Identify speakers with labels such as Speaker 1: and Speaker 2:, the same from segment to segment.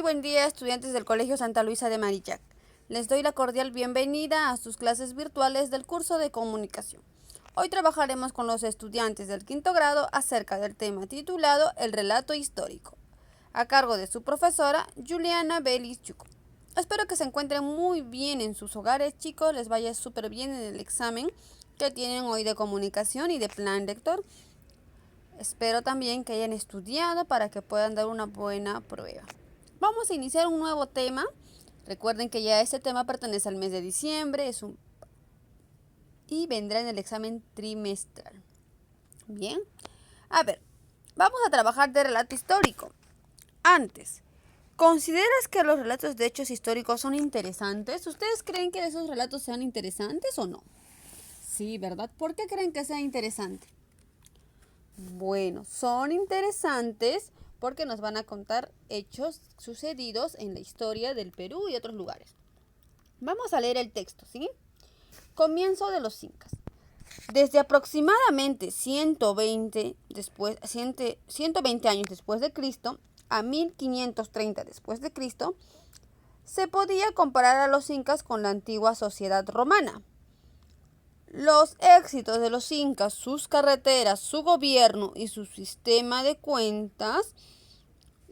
Speaker 1: Muy buen día, estudiantes del Colegio Santa Luisa de Marillac. Les doy la cordial bienvenida a sus clases virtuales del curso de comunicación. Hoy trabajaremos con los estudiantes del quinto grado acerca del tema titulado El relato histórico, a cargo de su profesora Juliana Belis Chuco. Espero que se encuentren muy bien en sus hogares, chicos, les vaya súper bien en el examen que tienen hoy de comunicación y de plan lector. Espero también que hayan estudiado para que puedan dar una buena prueba. Vamos a iniciar un nuevo tema. Recuerden que ya este tema pertenece al mes de diciembre y vendrá en el examen trimestral. Bien. A ver, vamos a trabajar de relato histórico. Antes, ¿consideras que los relatos de hechos históricos son interesantes? ¿Ustedes creen que esos relatos sean interesantes o no? Sí, ¿verdad? ¿Por qué creen que sea interesante? Bueno, son interesantes porque nos van a contar hechos sucedidos en la historia del Perú y otros lugares. Vamos a leer el texto, ¿sí? Comienzo de los incas. Desde aproximadamente 120 años después de Cristo a 1530 después de Cristo, se podía comparar a los incas con la antigua sociedad romana. Los éxitos de los incas, sus carreteras, su gobierno y su sistema de cuentas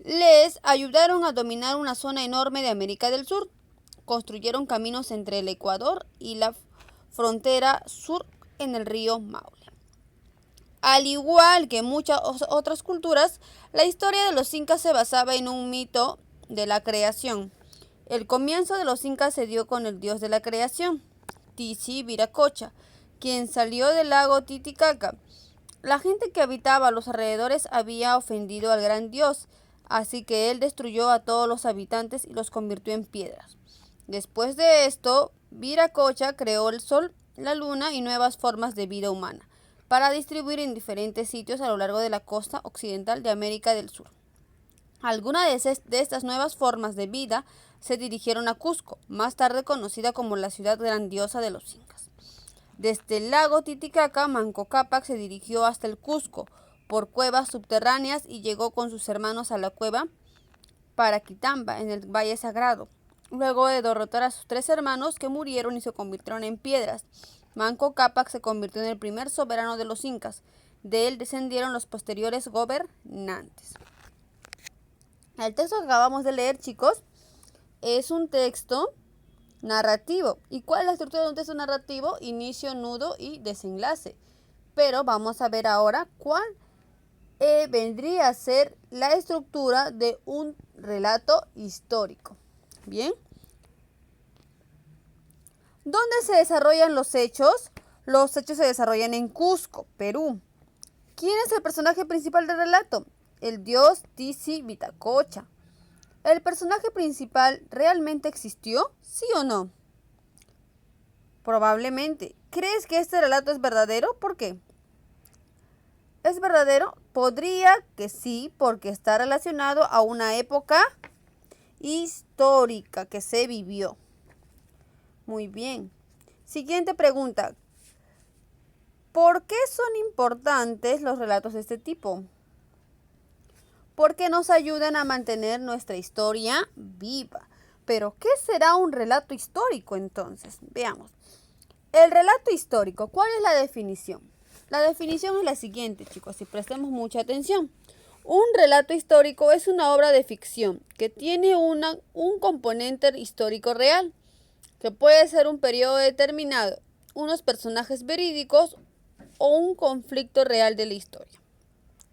Speaker 1: les ayudaron a dominar una zona enorme de América del Sur. Construyeron caminos entre el Ecuador y la frontera sur en el río Maule. Al igual que muchas otras culturas, la historia de los incas se basaba en un mito de la creación. El comienzo de los incas se dio con el dios de la creación, Tizi Viracocha, quien salió del lago Titicaca. La gente que habitaba a los alrededores había ofendido al gran dios, así que él destruyó a todos los habitantes y los convirtió en piedras. Después de esto, Viracocha creó el sol, la luna y nuevas formas de vida humana, para distribuir en diferentes sitios a lo largo de la costa occidental de América del Sur. Algunas de estas nuevas formas de vida se dirigieron a Cusco, más tarde conocida como la ciudad grandiosa de los incas. Desde el lago Titicaca, Manco Cápac se dirigió hasta el Cusco por cuevas subterráneas y llegó con sus hermanos a la cueva Paraquitamba en el Valle Sagrado. Luego de derrotar a sus 3 hermanos que murieron y se convirtieron en piedras, Manco Cápac se convirtió en el primer soberano de los incas. De él descendieron los posteriores gobernantes. El texto que acabamos de leer, chicos, es un texto narrativo. ¿Y cuál es la estructura de un texto narrativo? Inicio, nudo y desenlace. Pero vamos a ver ahora cuál vendría a ser la estructura de un relato histórico. Bien. ¿Dónde se desarrollan los hechos? Los hechos se desarrollan en Cusco, Perú. ¿Quién es el personaje principal del relato? El dios Tizi Viracocha. ¿El personaje principal realmente existió? ¿Sí o no? Probablemente. ¿Crees que este relato es verdadero? ¿Por qué? ¿Es verdadero? Podría que sí, porque está relacionado a una época histórica que se vivió. Muy bien. Siguiente pregunta. ¿Por qué son importantes los relatos de este tipo? Porque nos ayudan a mantener nuestra historia viva. Pero, ¿qué será un relato histórico entonces? Veamos. El relato histórico, ¿cuál es la definición? La definición es la siguiente, chicos, si prestemos mucha atención. Un relato histórico es una obra de ficción que tiene un componente histórico real, que puede ser un periodo determinado, unos personajes verídicos o un conflicto real de la historia.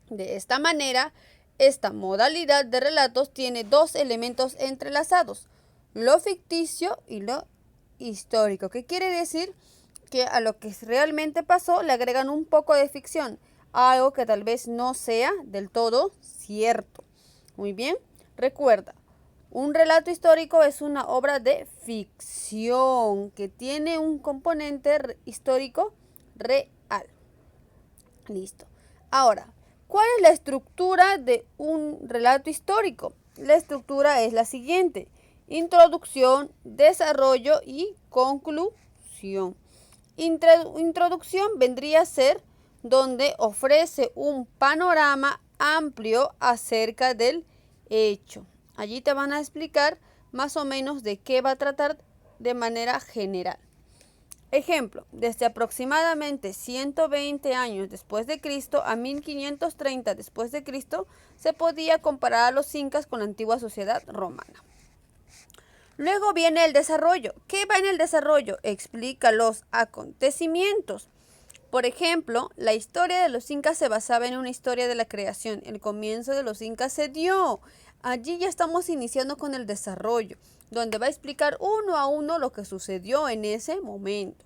Speaker 1: De esta manera, esta modalidad de relatos tiene 2 elementos entrelazados, lo ficticio y lo histórico. ¿Qué quiere decir? Que a lo que realmente pasó le agregan un poco de ficción, algo que tal vez no sea del todo cierto. Muy bien, recuerda, un relato histórico es una obra de ficción que tiene un componente histórico real. Listo. Ahora, ¿cuál es la estructura de un relato histórico? La estructura es la siguiente: introducción, desarrollo y conclusión. Introducción vendría a ser donde ofrece un panorama amplio acerca del hecho. Allí te van a explicar más o menos de qué va a tratar de manera general. Ejemplo, desde aproximadamente 120 años después de Cristo a 1530 después de Cristo se podía comparar a los incas con la antigua sociedad romana. Luego viene el desarrollo. ¿Qué va en el desarrollo? Explica los acontecimientos. Por ejemplo, la historia de los incas se basaba en una historia de la creación. El comienzo de los incas se dio. Allí ya estamos iniciando con el desarrollo, donde va a explicar uno a uno lo que sucedió en ese momento.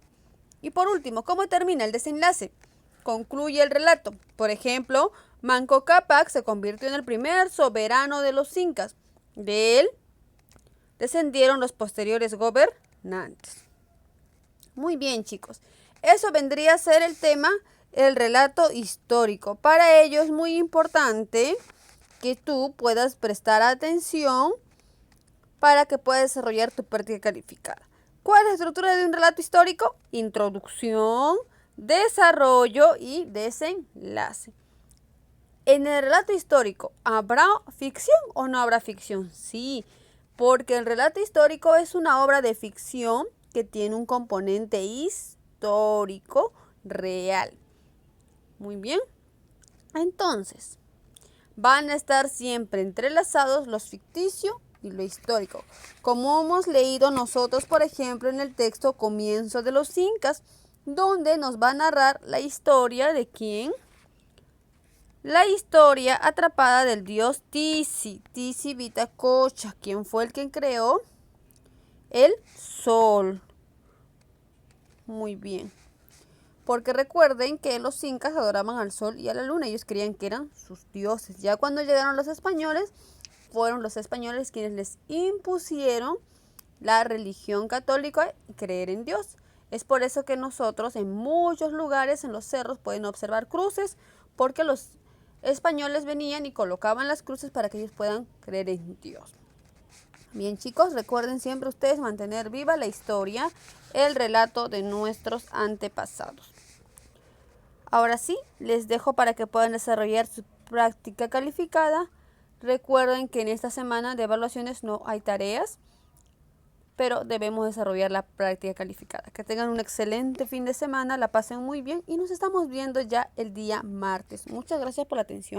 Speaker 1: Y por último, ¿cómo termina el desenlace? Concluye el relato. Por ejemplo, Manco Cápac se convirtió en el primer soberano de los incas. De él descendieron los posteriores gobernantes. Muy bien, chicos. Eso vendría a ser el tema, el relato histórico. Para ello es muy importante que tú puedas prestar atención para que puedas desarrollar tu práctica calificada. ¿Cuál es la estructura de un relato histórico? Introducción, desarrollo y desenlace. En el relato histórico, ¿habrá ficción o no habrá ficción? Sí, porque el relato histórico es una obra de ficción que tiene un componente histórico real. Muy bien. Entonces, van a estar siempre entrelazados los ficticios y lo histórico. Como hemos leído nosotros, por ejemplo, en el texto Comienzo de los Incas, donde nos va a narrar la historia de quién. La historia atrapada del dios Tizi Vitacocha, quien fue el que creó el sol. Muy bien. Porque recuerden que los incas adoraban al sol y a la luna. Ellos creían que eran sus dioses. Ya cuando llegaron los españoles, fueron los españoles quienes les impusieron la religión católica y creer en Dios. Es por eso que nosotros en muchos lugares, en los cerros, pueden observar cruces, porque los españoles venían y colocaban las cruces para que ellos puedan creer en Dios. Bien, chicos, recuerden siempre ustedes mantener viva la historia, el relato de nuestros antepasados. Ahora sí, les dejo para que puedan desarrollar su práctica calificada. Recuerden que en esta semana de evaluaciones no hay tareas, pero debemos desarrollar la práctica calificada. Que tengan un excelente fin de semana, la pasen muy bien y nos estamos viendo ya el día martes. Muchas gracias por la atención.